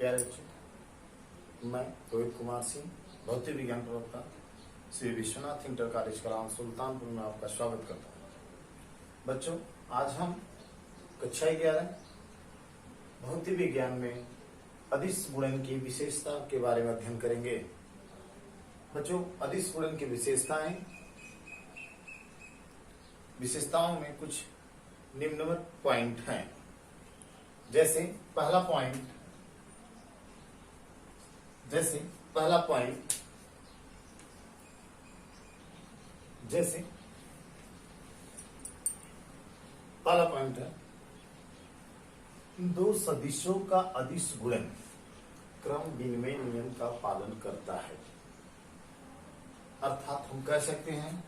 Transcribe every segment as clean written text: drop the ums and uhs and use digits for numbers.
प्यारे बच्चों, मैं रोहित कुमार सिंह, भौतिक विज्ञान प्रवक्ता, श्री विश्वनाथ इंटर कॉलेज कलाम सुल्तानपुर में आपका स्वागत करता हूँ। बच्चों, आज हम कक्षा 11 भौतिक विज्ञान में अदिश गुणन की विशेषता के बारे में अध्ययन करेंगे। बच्चों, अदिश गुणन की विशेषताओं में कुछ निम्नवत पॉइंट हैं। जैसे पहला पॉइंट है, दो सदिशों का अदिश गुणन क्रम विनिमय नियम का पालन करता है। अर्थात हम कह सकते हैं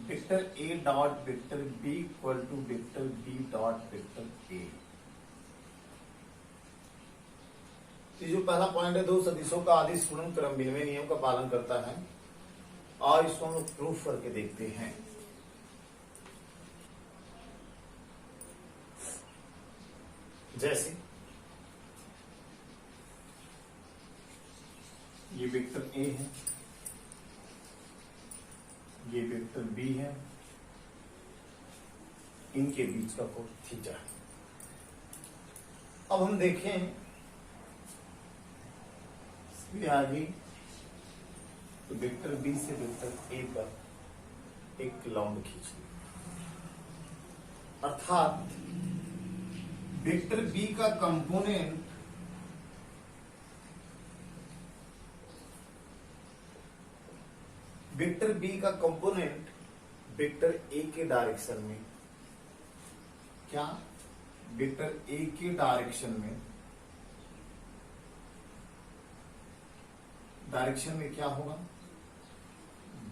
vector A dot vector B equal to vector B dot vector A. जो पहला पॉइंट है, दो सदिशों का अदिश गुणन क्रम विनिमय नियम का पालन करता है, और इसको हम लोग प्रूफ करके देखते हैं। जैसे ये वेक्टर ए है, ये वेक्टर बी है, इनके बीच का कोण थीटा है। अब हम देखें आगे, तो वेक्टर बी से वेक्टर ए पर एक लंब खींच लिया। अर्थात वेक्टर बी का कंपोनेंट वेक्टर ए के डायरेक्शन में, क्या वेक्टर ए के डायरेक्शन में क्या होगा,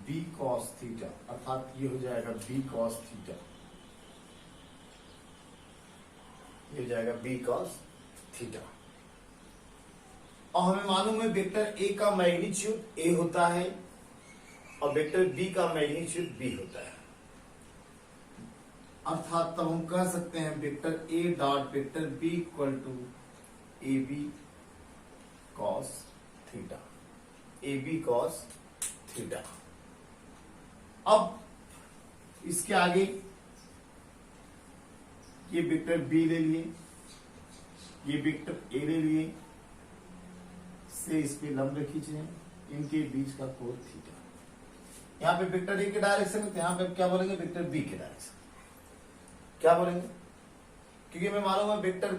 बी कॉस थीटा। अर्थात ये हो जाएगा बी कॉस थीटा, ये हो जाएगा बी कॉस थीटा। और हमें मालूम है वेक्टर ए का मैग्नीट्यूड ए होता है और वेक्टर बी का मैग्नीट्यूड बी होता है। अर्थात तब हम कह सकते हैं vector A dot vector B equal to A B cos theta, A B cos theta. अब इसके आगे ये वेक्टर बी ले लिए, ये वेक्टर ए ले लिए, से इस पे लंब खींचे, इनके बीच का कोण थीटा। यहाँ पे वेक्टर ए के डायरेक्शन में, तो यहाँ पे क्या बोलेंगे, वेक्टर बी के डायरेक्शन क्या बोलेंगे, क्योंकि हमें मालूम है वेक्टर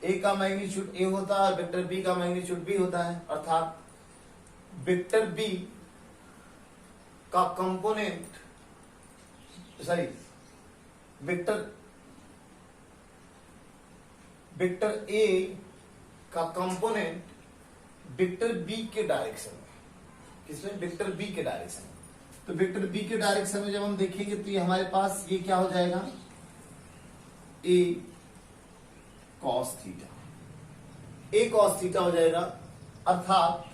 ए का मैग्नीट्यूड ए होता है, वेक्टर बी का मैग्नीट्यूड बी होता है। अर्थात वेक्टर बी का कंपोनेंट, वेक्टर ए का कंपोनेंट वेक्टर बी के डायरेक्शन में, किसमें, वेक्टर बी के डायरेक्शन में। तो वेक्टर बी के डायरेक्शन में जब हम देखेंगे तो ये हमारे पास ये क्या हो जाएगा, A cos theta, A cos theta हो जाएगा। अर्थात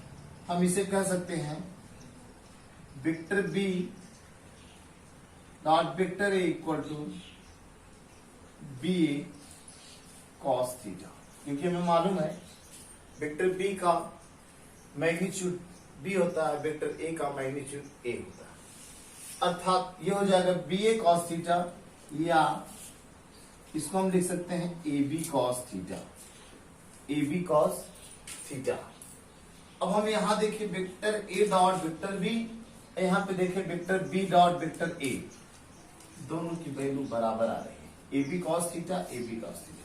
हम इसे कह सकते हैं vector B dot vector A equal to B A cos theta, क्योंकि हमें मालूम है वेक्टर बी का मैग्नीट्यूड बी होता है, वेक्टर ए का मैग्नीट्यूड ए होता है। अर्थात ये हो जाएगा बी ए कॉस थीटा, या इसको हम लिख सकते हैं A B cos theta, A B cos theta. अब हम यहां देखिए vector A dot vector B, यहां पे देखिए vector B dot vector A, दोनों की वैल्यू बराबर आ रही है, A B cos theta, A B cos theta.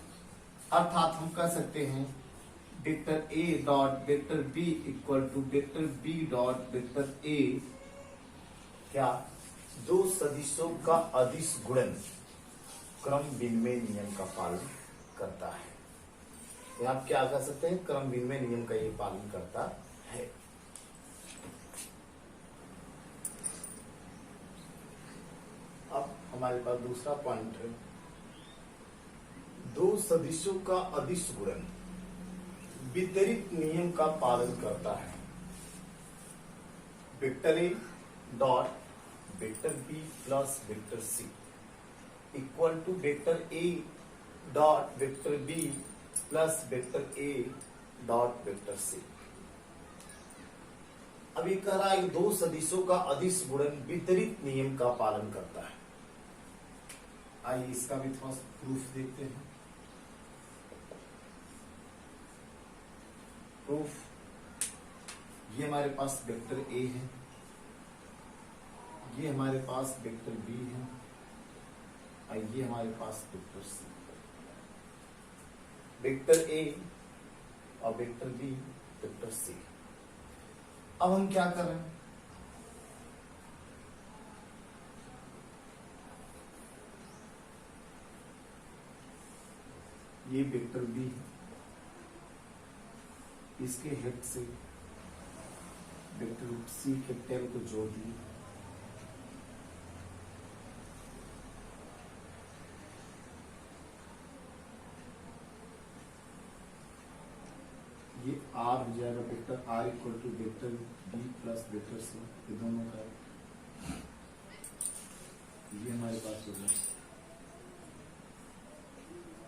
अर्थात हम कह सकते हैं vector A dot vector B equal to vector B dot vector A क्या, दो सदिशों का अदिश गुणन क्रम विनिमय नियम का पालन करता है। तो आप क्या कह सकते हैं, क्रम विनिमय नियम का ये पालन करता है। अब हमारे पास दूसरा पॉइंट है, दो सदिशों का अदिश गुणन वितरित नियम का पालन करता है। Vector A dot vector B plus vector C equal to vector A dot vector B plus vector A dot vector C. अब ये कह रहा है दो सदिशों का अदिश गुणन वितरित नियम का पालन करता है। आइए इसका भी थोड़ा प्रूफ देखते हैं। प्रूफ, ये हमारे पास वेक्टर ए है, ये हमारे पास वेक्टर बी है और ये हमारे पास वेक्टर सी। वेक्टर ए और वेक्टर बी, वेक्टर सी। अब हम क्या कर रहे हैं, ये वेक्टर बी है, इसके हेड से वेक्टर सी के टेल को जोड़ दिए। ये आर हो जाएगा, vector R equal to vector B plus vector C, ये दोनों का ये हमारे पास हो गया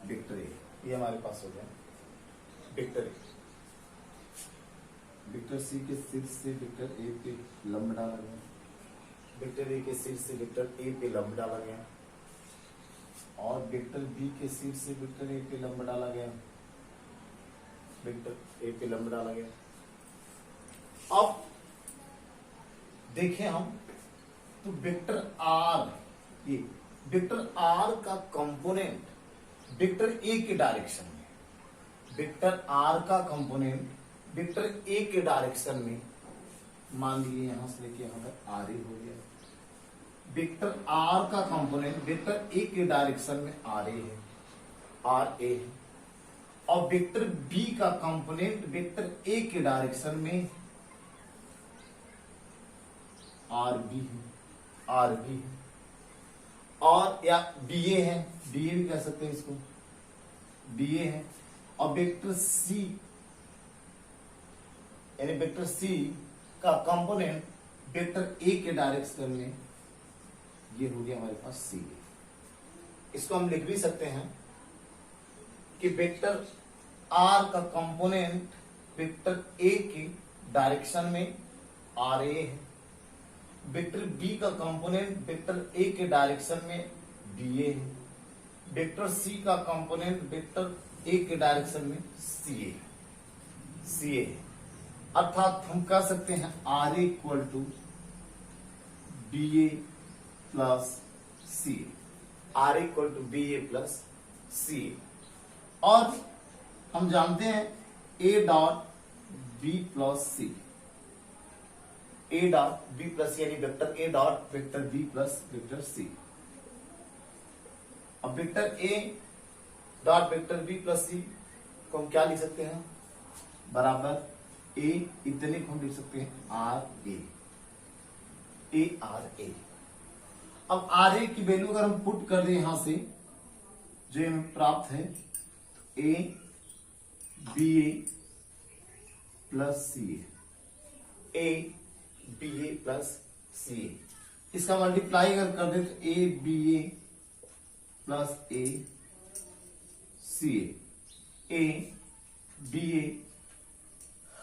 वेक्टर ए, ये हमारे पास हो गया वेक्टर ए। वेक्टर सी के शीर्ष से वेक्टर ए पे लंब डाला गया, वेक्टर ए के शीर्ष से वेक्टर ए पे लंब डाला गया और वेक्टर बी के शीर्ष से वेक्टर ए पे लंब डाला गया, वेक्टर ए पे लंब डाला गया। अब देखें हम तो वेक्टर आर, ये वेक्टर आर का कंपोनेंट वेक्टर ए के डायरेक्शन में, वेक्टर आर का कंपोनेंट वेक्टर ए के डायरेक्शन में, मान लीजिए यहां से लेके यहां तक आर ए हो गया। वेक्टर आर का कंपोनेंट वेक्टर ए के डायरेक्शन में आर ए है, आर ए है और वेक्टर बी का कंपोनेंट वेक्टर ए के डायरेक्शन में आर बी है, आर बी है और या बी ए है, बी ए भी कह सकते हैं इसको, बी ए है और वेक्टर सी यानी वेक्टर सी का कंपोनेंट वेक्टर ए के डायरेक्शन में, ये हो गया हमारे पास सी ए। इसको हम लिख भी सकते हैं कि वेक्टर आर का कंपोनेंट वेक्टर ए के डायरेक्शन में आर ए है, वेक्टर बी का कंपोनेंट वेक्टर ए के डायरेक्शन में बी ए है, वेक्टर सी का कंपोनेंट वेक्टर ए के डायरेक्शन में सी ए, सी ए है। अर्थात हम कह सकते हैं R A equal to B A plus C A, R equal to B A plus C A. और हम जानते हैं A dot B plus C, A dot B plus यानी vector A dot vector B plus vector C. अब vector A dot vector B plus C को हम क्या लिख सकते हैं, बराबर ए, इतने को हम लिख सकते हैं R A, A R A. अब आर ए की वैल्यू अगर हम पुट कर दें यहां से, जो हमें प्राप्त है A B A plus C A, A B A plus C A. इसका मल्टीप्लाई अगर कर दे तो A B A plus A C A B A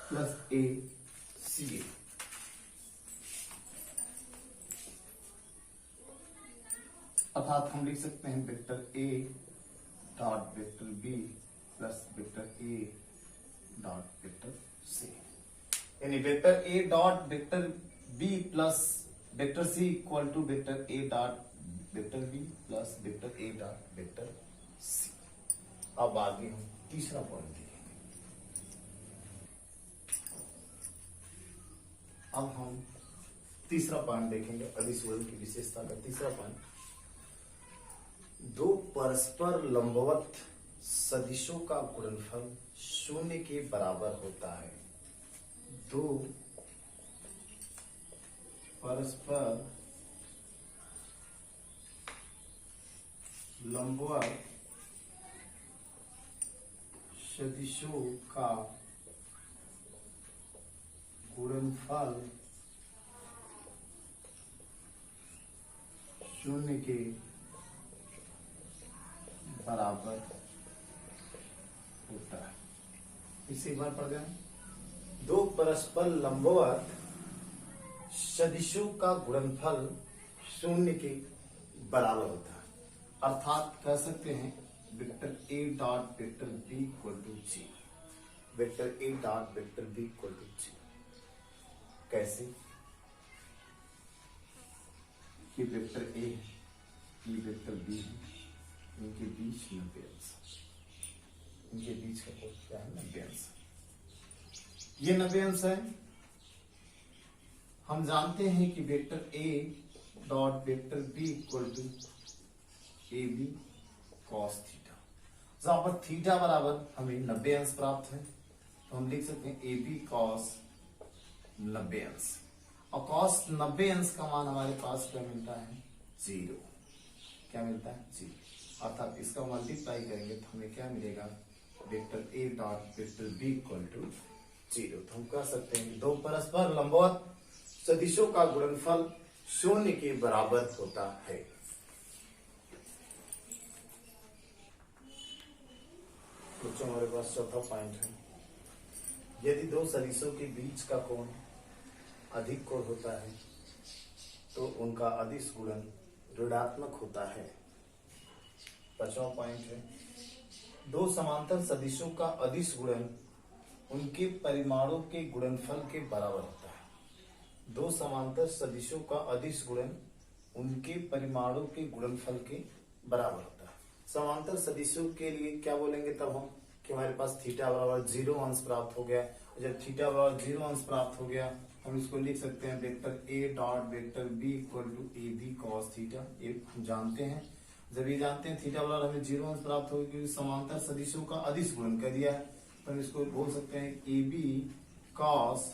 plus A C A. अर्थात हम लिख सकते हैं vector A dot vector B plus vector A dot vector C, यानी vector A dot vector B plus vector C equal to vector A dot vector B plus vector A dot vector C. अब आगे हम तीसरा point देखेंगे। अब हम तीसरा point देखेंगे, अदिश गुणन की विशेषता का तीसरा पॉइंट। दो परस्पर लंबवत सदिशों का गुणनफल शून्य के बराबर होता है। दो परस्पर लंबवत सदिशों का गुणनफल शून्य के बराबर होता इसी बार पढ़ जाए। दो परस्पर लंबवत सदिशों का गुणनफल शून्य के बराबर होता है, अर्थात कह सकते हैं vector A dot vector B equal to जी। Vector A dot vector B equal to जी कैसे? ये वेक्टर ए है, ये वेक्टर बी है, इनके बीच 90 अंश, इनके बीच का कोण क्या है? 90 अंश। ये 90 अंश है। हम जानते हैं कि vector A dot vector B equal to A B cos theta. जहां पर थीटा बराबर हमें 90 अंश प्राप्त है, तो हम लिख सकते हैं ए बी कॉस 90 अंश। और कॉस 90 अंश का मान हमारे पास क्या मिलता है? 0। क्या मिलता है? 0। अर्थात इसका मल्टीप्लाई करेंगे तो हमें क्या मिलेगा? Vector A dot vector B equal to 0। तो हम कह सकते हैं दो परस्पर लंबवत सदिशों का गुणनफल शून्य के बराबर होता है। बच्चों हमारे पास चौथा पॉइंट है, यदि दो सदिशों के बीच का कोण अधिक कोण होता है तो उनका अदिश गुणन ऋणात्मक होता है। पांचवा पॉइंट है, दो समांतर सदिशों का अदिश गुणन उनके परिमाणों के गुणनफल के बराबर होता है। दो समांतर सदिशों का अदिश गुणन उनके परिमाणों के गुणनफल के बराबर होता है। समांतर सदिशों के लिए क्या बोलेंगे तब हम कि हमारे पास थीटा बराबर 0 अंश प्राप्त हो गया। जब थीटा बराबर 0 अंश प्राप्त हो गया हम इसको लिख सकते हैं vector A dot vector B equal to A B cos theta. ये हम जानते हैं, जब ये जानते हैं थीटा बराबर हमें 0 अंश प्राप्त होगा क्योंकि समांतर सदिशों का अदिश गुणन कर दिया है, तो हम इसको बोल सकते हैं ए बी कॉस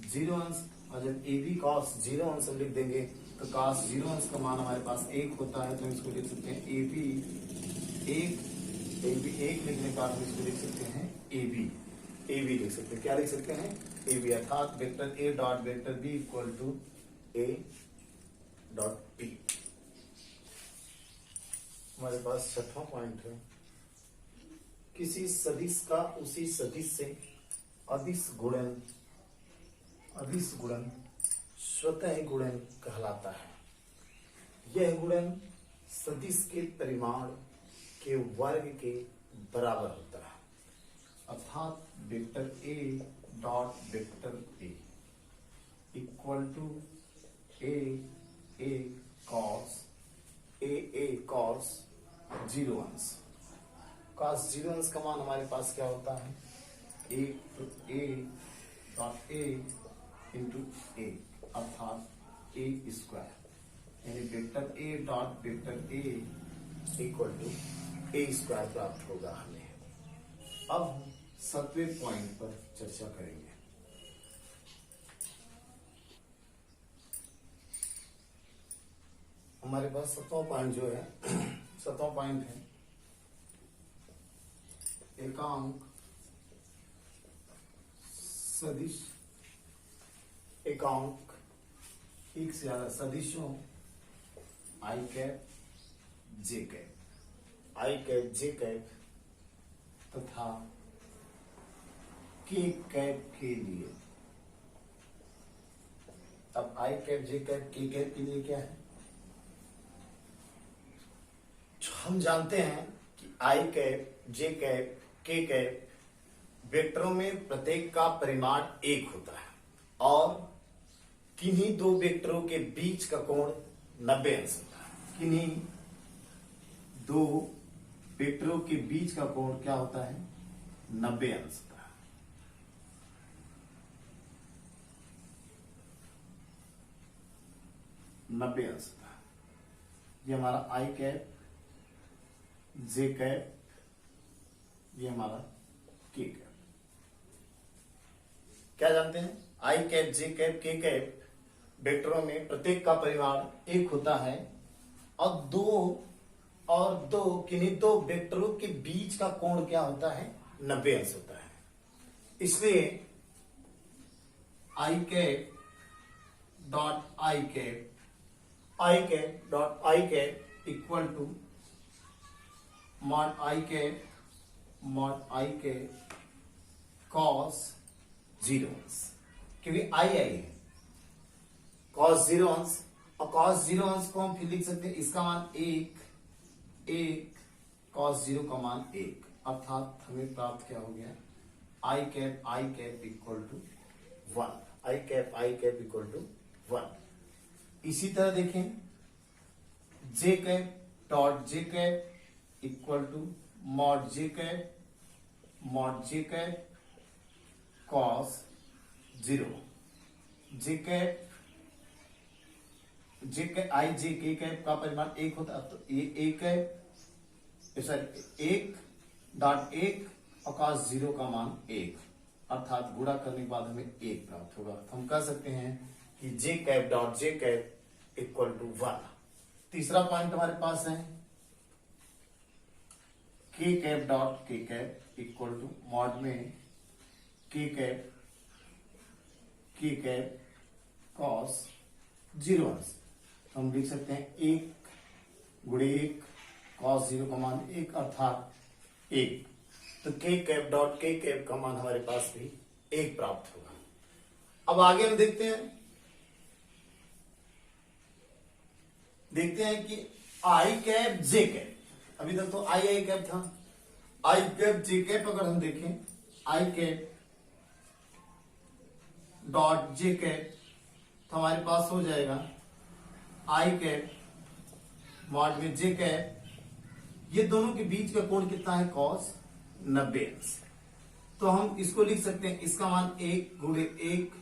0 अंश। और जब ए बी कॉस 0 अंश हम लिख देंगे तो कॉस 0 अंश का मान हमारे पास 1 होता है, तो हम इसको लिख सकते हैं ए बी 1 लिखने के बाद हम इसको लिख सकते हैं ए बी लिख सकते हैं। क्या लिख सकते हैं? ए बी, अर्थात vector A dot vector B equal to A dot B. हमारे पास छठवां पॉइंट है, किसी सदिश का उसी सदिश से अदिश गुणन स्वतः गुणन कहलाता है। यह गुणन सदिश के परिमाण के वर्ग के बराबर होता है, अर्थात vector A dot vector A equal to A cos 0 अंश। कॉस 0 अंश का मान हमारे पास क्या होता है? ए डॉट ए इंटू ए, अर्थात ए स्क्वायर, यानी vector A dot vector A equal to A square प्राप्त होगा हमें। अब हम 7वें पॉइंट पर चर्चा करेंगे। हमारे पास 7वां पॉइंट जो है 7वां पॉइंट है एकांक सदिश, एकांक एक से ज्यादा सदिशों आई कैप जे कैप तथा के कैप के लिए। अब आई कैप जे कैप के कैप के लिए क्या है? हम जानते हैं कि I cap J cap K cap वेक्टरों में प्रत्येक का परिमाण 1 होता है और किन्हीं दो वेक्टरों के बीच का कोण 90 अंश होता है। किन्हीं दो वेक्टरों के बीच का कोण क्या होता है? 90 अंश होता है। ये हमारा आई कैप जे कैप, ये हमारा के कैप। क्या जानते हैं? आई कैप जे कैप के कैप वेक्टरों में प्रत्येक का परिमाण 1 होता है और दो किन्हीं दो वेक्टरों के बीच का कोण क्या होता है? 90 अंश होता है। इसलिए I cap dot I cap equal to mod I cap cos 0 अंश, क्योंकि आई है कॉस 0 अंश, और कॉस 0 अंश को हम फिर लिख सकते हैं इसका मान 1 कॉस 0 का मान 1, अर्थात हमें प्राप्त क्या हो गया, I cap equal to 1, I cap equal to 1। इसी तरह देखें J cap dot J cap equal to mod J cap cos 0, J cap I J K cap का परिमाण 1 होता है, तो ये 1 कैप सॉरी 1 डॉट 1 और कॉस 0 का मान 1, अर्थात गुणा करने के बाद हमें 1 प्राप्त होगा। तो हम कह सकते हैं कि J cap dot J cap equal to 1। तीसरा पॉइंट हमारे पास है K cap dot K cap equal to mod में के कैप कॉस 0 अंश, तो हम लिख सकते हैं 1 गुणे 1 कॉस 0 का मान 1, अर्थात 1। तो के कैप डॉट के कैप का मान हमारे पास भी 1 प्राप्त होगा। अब आगे हम देखते हैं कि आई कैप जे कैप, अभी तक तो आई कैप था, आई कैप जे कैप अगर हम देखें, आई कैप डॉट जे कैप, तो हमारे पास हो जाएगा आई कैप मॉड में जे कैप, ये दोनों के बीच का कोण कितना है, कॉस 90 अंश। तो हम इसको लिख सकते हैं इसका मान 1 गुणे 1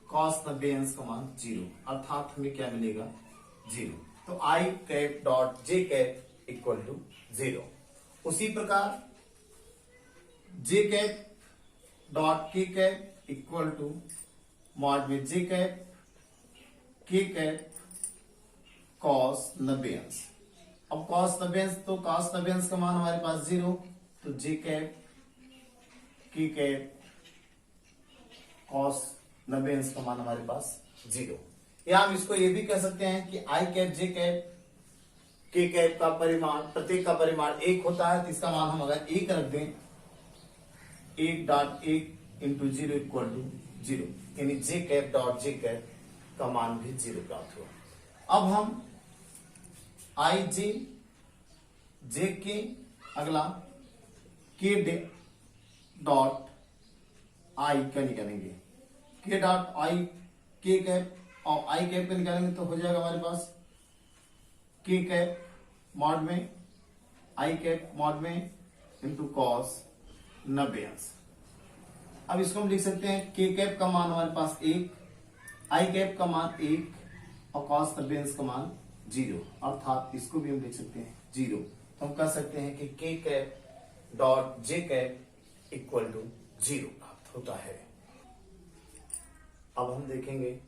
कॉस 90 अंश का मान 0, अर्थात हमें क्या मिलेगा, 0। तो I cap dot J cap equal to 0। उसी प्रकार J cap dot K cap equal to mod में J cap K cap cos 90 अंश। अब कॉस 90 अंश, तो कॉस 90 अंश का मान हमारे पास 0, तो जे कैप के कैप कॉस 90 अंश का मान हमारे पास 0। या हम इसको ये भी कह सकते हैं कि I cap J cap K cap का परिमाण, प्रत्येक का परिमाण 1 होता है, तो इसका मान हम अगर 1 रख दें, 1 डॉट 1 इंटू 0 इक्वल टू 0, यानी जे कैप डॉट जे कैप का मान भी 0 प्राप्त हुआ। अब हम आई जे के, अगला के डॉट आई का निकालेंगे, के डॉट आई के कैप और आई कैप का निकालेंगे, तो हो जाएगा हमारे पास के कैप मॉड में आई कैप मॉड में इंटू कॉस 90 अंश। अब इसको हम लिख सकते हैं के कैप का मान हमारे पास 1, आई कैप का मान 1 और कॉस 90 अंश का मान 0, अर्थात इसको भी हम लिख सकते हैं 0। तो हम कह सकते हैं कि K cap dot J cap equal to 0 प्राप्त होता है। अब हम देखेंगे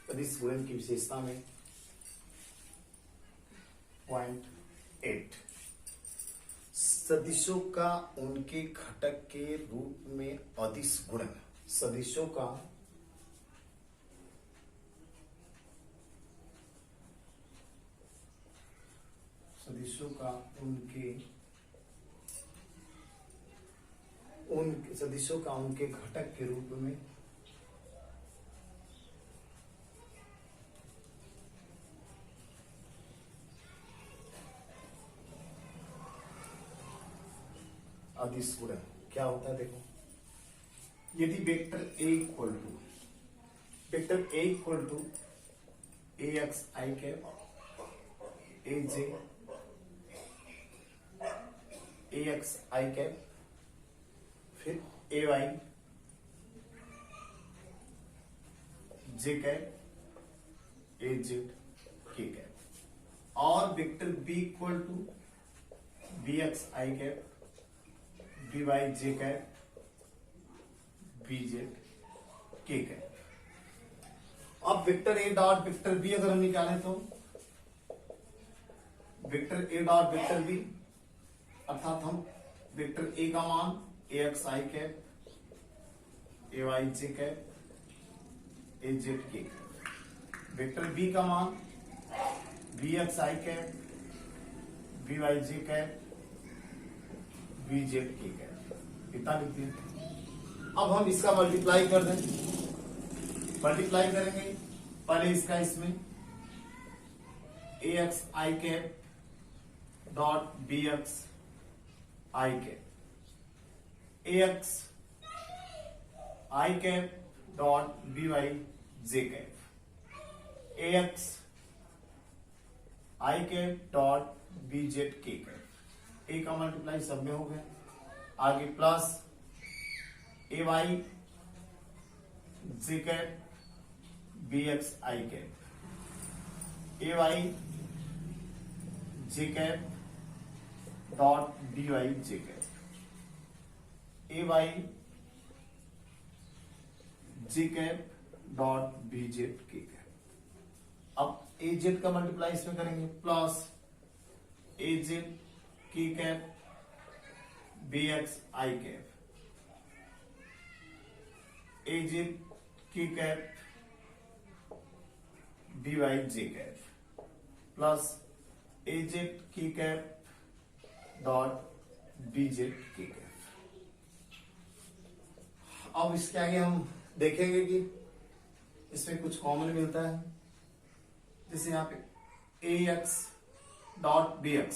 सदिश गुणन की विशेषता में पॉइंट 8, सदिशों का उनके घटक के रूप में अदिश गुणन। सदिशों का उनके घटक के रूप में अदिश गुणन क्या होता है, देखो, यदि vector A equal to A X I cap A J A X I cap, फिर A Y J cap A Z K cap, और vector B equal to B X I cap B Y J cap B Z K cap. अब vector A dot vector B अगर हम निकालें, तो vector A dot vector B, अर्थात हम vector A का मान A X I cap A Y J cap A Z K cap, vector B का मान B X I cap B Y J cap B Z K cap, इतना लिखते हैं। अब हम इसका मल्टीप्लाई कर दें, मल्टीप्लाई करेंगे पहले इसका इसमें ax I cap dot bx I cap ax I cap dot by j cap ax I cap dot bz k cap. A का मल्टीप्लाई सब में हो गया। आगे plus ay j cap bx I cap ay j cap dot by j cap ay j cap dot bz k cap. अब az का multiply इसमें करेंगे plus az k cap bx I cap az k cap by j cap plus az k cap dot bz k cap. अब इसके आगे हम देखेंगे कि इसमें कुछ कॉमन मिलता है, जैसे यहाँ पे ax dot bx,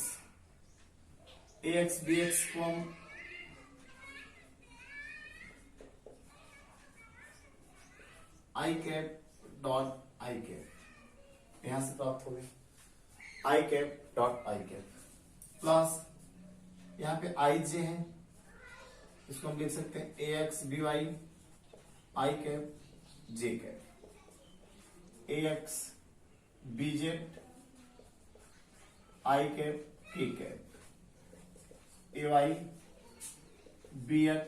ax bx को हम I cap dot I cap यहां से प्राप्त हो गए I cap dot I cap plus यहाँ पे I j है, इसको हम लिख सकते हैं ax by I cap j cap ax bz I cap k cap ay bx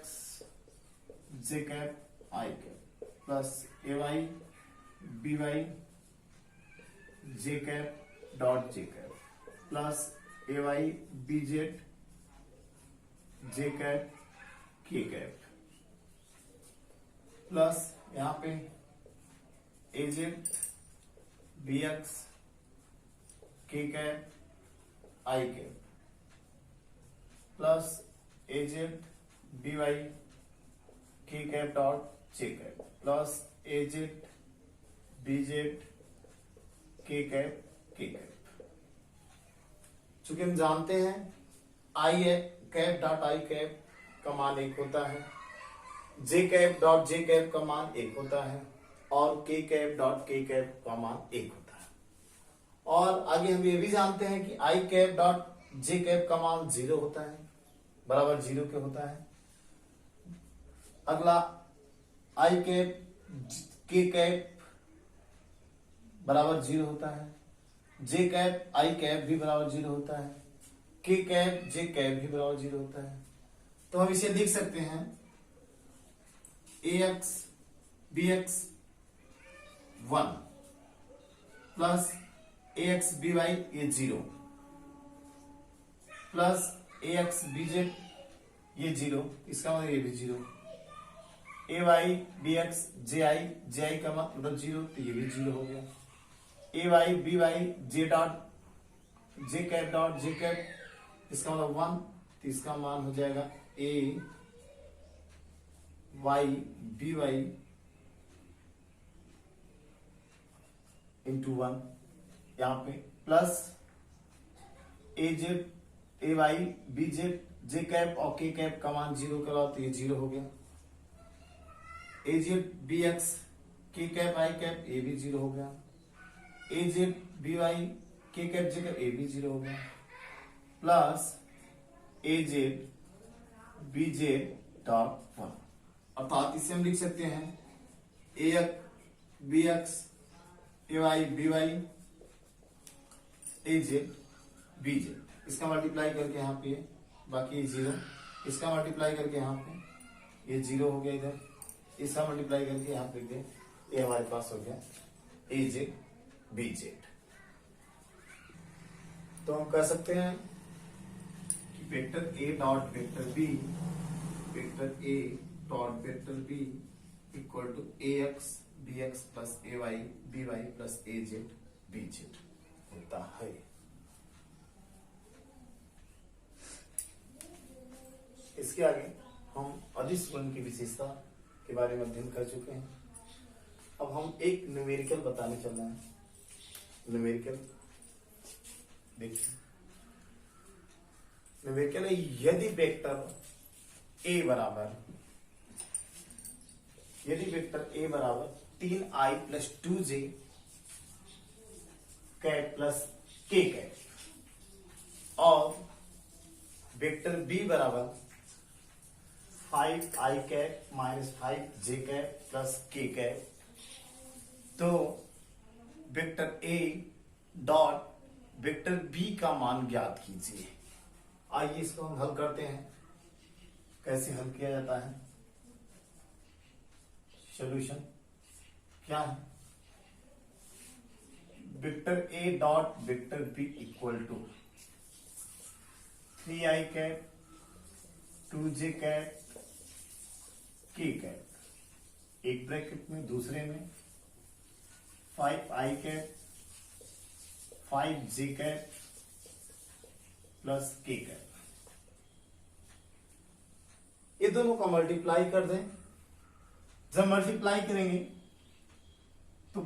j cap I cap plus ay by j cap dot j cap plus ay bz j cap k cap plus यहाँ पे az bx k cap I cap plus az by k cap dot j cap plus az bz k cap k cap. चूंकि हम जानते हैं I cap dot I cap का मान 1 होता है, j cap dot j cap का मान 1 होता है और k cap dot k cap का मान 1 होता है। और आगे हम ये भी जानते हैं कि I cap dot j cap का मान 0 होता है, बराबर 0 के होता है। अगला I कैप k कैप बराबर 0 होता है, j कैप I कैप भी बराबर 0 होता है, k कैप j कैप भी बराबर 0 होता है। तो हम इसे लिख सकते हैं ax bx 1 plus ax by ये 0 प्लस ax bz ये 0, इसका मतलब ये भी 0, ay bx ji का मतलब 0 तो ये भी 0 हो गया, ay by j dot j cap dot j cap इसका मतलब 1 तो इसका मान हो जाएगा a y by इंटू 1 यहाँ पे plus az ay bz j cap और k कैप का मान 0 करा तो ये 0 हो गया, az bx k cap I cap ये भी 0 हो गया, az by k cap j cap ये भी 0 हो गया, प्लस az bz डॉट 1। अर्थात इसे हम लिख सकते हैं ax bx ay by az bz, इसका मल्टीप्लाई करके यहाँ पे बाकी ये 0, इसका मल्टीप्लाई करके यहाँ पे ये 0 हो गया, इधर इसका मल्टीप्लाई करके यहाँ पे ये हमारे पास हो गया az bz। तो हम कह सकते हैं कि vector a dot vector b, vector a dot vector b equal to ax bx plus ay by plus az bz होता है। इसके आगे हम अदिश गुणन की विशेषता के बारे में अध्ययन कर चुके हैं। अब हम एक न्यूमेरिकल बताने चल रहे हैं। न्यूमेरिकल देखिए, न्यूमेरिकल है यदि वेक्टर ए बराबर 3i + 2j cap plus k cap और वेक्टर बी बराबर 5i cap - 5j cap plus k cap, तो vector A dot vector B का मान ज्ञात कीजिए। आइए इसको हम हल करते हैं। कैसे हल किया जाता है? सॉल्यूशन क्या है? Vector A dot vector B equal to 3i cap 2j cap k cap, एक ब्रैकेट में, दूसरे में 5i cap 5j cap plus k cap. ये दोनों का मल्टीप्लाई कर दें। जब मल्टीप्लाई करेंगे तो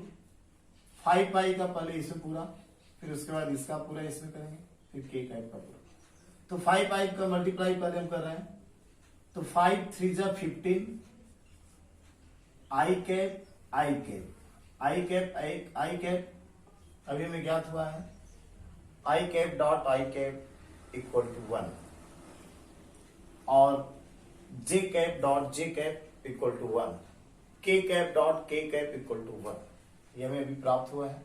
5i का पहले इसमें पूरा, फिर उसके बाद इसका पूरा इसमें करेंगे, फिर k कैप का पूरा। तो 5i का मल्टीप्लाई पहले हम कर रहे हैं, तो 5 3 जा 15, i कैप i कैप अभी हमें ज्ञात हुआ है i cap dot i cap equal to 1 और j cap dot j cap equal to 1, k cap dot k cap equal to 1। ये हमें अभी प्राप्त हुआ है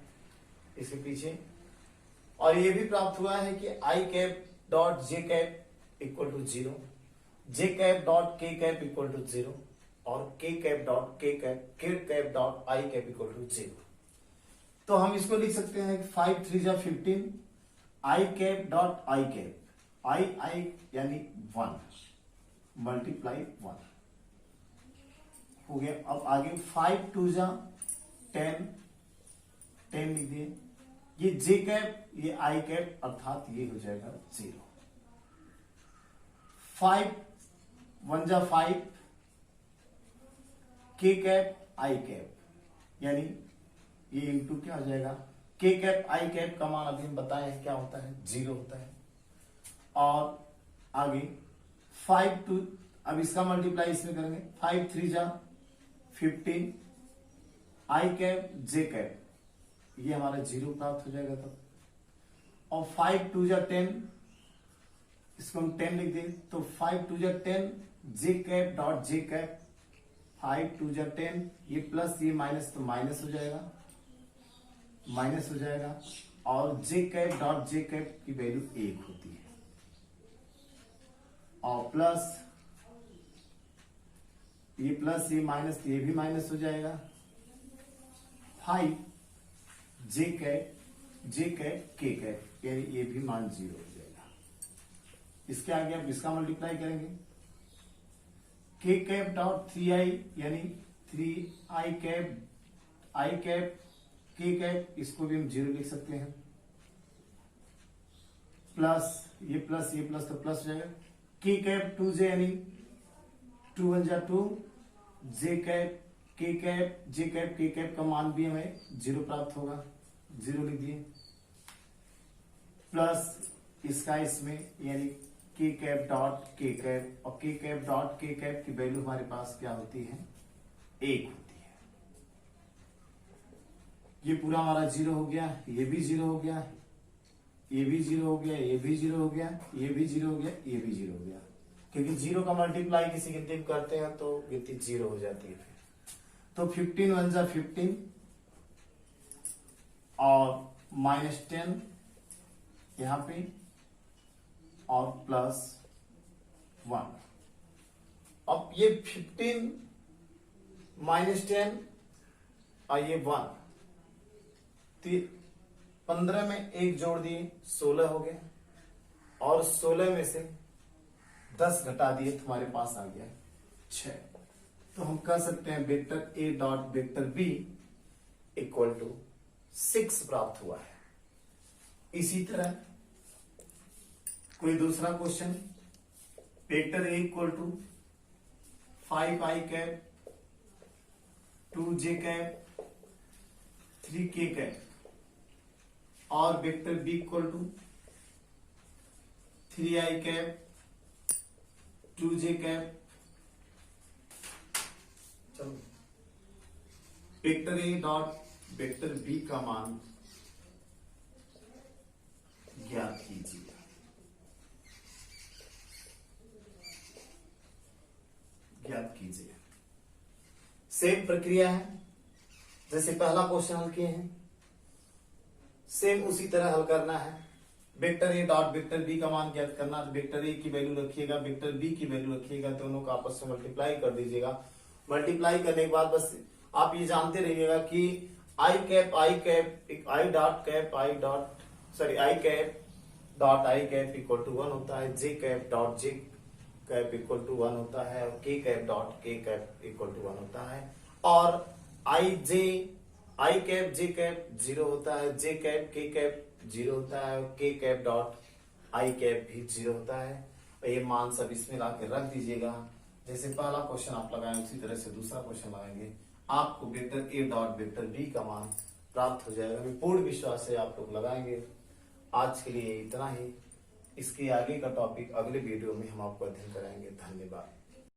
इसके पीछे। और ये भी प्राप्त हुआ है कि i cap dot j cap equal to 0, j cap dot k cap equal to 0 और k cap dot k cap dot i cap equal to 0। तो हम इसको लिख सकते हैं 5 3 जा 15, i cap dot i cap, i यानी 1 मल्टीप्लाई 1 हो गया। अब आगे 5 2 जा 10 लिख दिए। ये j कैप, ये i कैप, अर्थात ये हो जाएगा 0। 5 1 जा 5, k कैप i कैप, यानी ये इंटू क्या हो जाएगा, k कैप i कैप का मान अभी हम बताए हैं क्या होता है, 0 होता है। और आगे 5 2, अब इसका मल्टीप्लाई इसमें करेंगे, 5 3 जा 15, i कैप j कैप, ये हमारा 0 प्राप्त हो जाएगा तब। और 5 2 जा 10, इसको हम 10 लिख दें, तो 5 2 जा 10, j cap dot j cap, 5 2 जा 10, ये प्लस ये माइनस, तो माइनस हो जाएगा, और j cap dot j cap की वैल्यू 1 होती है। और प्लस ये माइनस, ये भी माइनस हो जाएगा, 5 j कैप k कैप, यानी ये भी मान 0 हो जाएगा। इसके आगे अब इसका मल्टीप्लाई करेंगे, k कैप डॉट 3i यानी 3i cap i cap k cap, इसको भी हम 0 लिख सकते हैं। प्लस ये प्लस तो प्लस हो जाएगा, k कैप 2j यानी 2 1 जा 2, j कैप k कैप का मान भी हमें 0 प्राप्त होगा, 0 लिख दिए। प्लस इसका इसमें यानी k cap dot k cap, और k cap dot k cap की वैल्यू हमारे पास क्या होती है, 1 होती है। ये पूरा हमारा 0 हो गया, ये भी 0 हो गया, ये भी 0 हो गया, ये भी 0 हो गया, ये भी 0 हो गया, ये भी 0 हो गया, क्योंकि 0 का मल्टीप्लाई किसी गिनती में करते हैं तो गिनती 0 हो जाती है। फिर तो 15 1 जा 15 और -10 यहां पे और प्लस 1। अब ये 15 -10 और ये 1, 15 में 1 जोड़ दिए 16 हो गया, और 16 में से 10 घटा दिए तो हमारे पास आ गया 6। तो हम कह सकते हैं vector A dot vector B equal to 6 प्राप्त हुआ है। इसी तरह कोई दूसरा question, vector A equal to 5i cap 2j cap 3k cap और vector b equal to 3i cap 2j cap. चलो vector a dot vector b का मान ज्ञात कीजिए। ज्ञात कीजिए। सेम प्रक्रिया है जैसे पहला क्वेश्चन हल किए हैं, सेम उसी तरह हल करना है। Vector A dot vector B का मान ज्ञात करना। वेक्टर ए की वैल्यू रखिएगा, वेक्टर बी की वैल्यू रखिएगा, दोनों का आपस में मल्टीप्लाई कर दीजिएगा। मल्टीप्लाई करने के बाद बस आप ये जानते रहिएगा कि I cap I dot cap I cap equal to 1 होता है, J cap dot J cap equal to 1 होता है, और K cap dot K cap equal to 1 होता है, और आई कैप जे कैप 0 होता है, जे कैप के कैप 0 होता है, K cap dot I cap भी 0 होता है। और ये मान सब इसमें लाके रख दीजिएगा। जैसे पहला क्वेश्चन आप लगाएं उसी तरह से दूसरा क्वेश्चन लगाएंगे, आपको vector A dot vector B का मान प्राप्त हो जाएगा। मैं पूर्ण विश्वास से आप लोग लगाएंगे। आज के लिए इतना ही। इसके आगे का टॉपिक अगले वीडियो में हम आपको अध्ययन कराएंगे। धन्यवाद।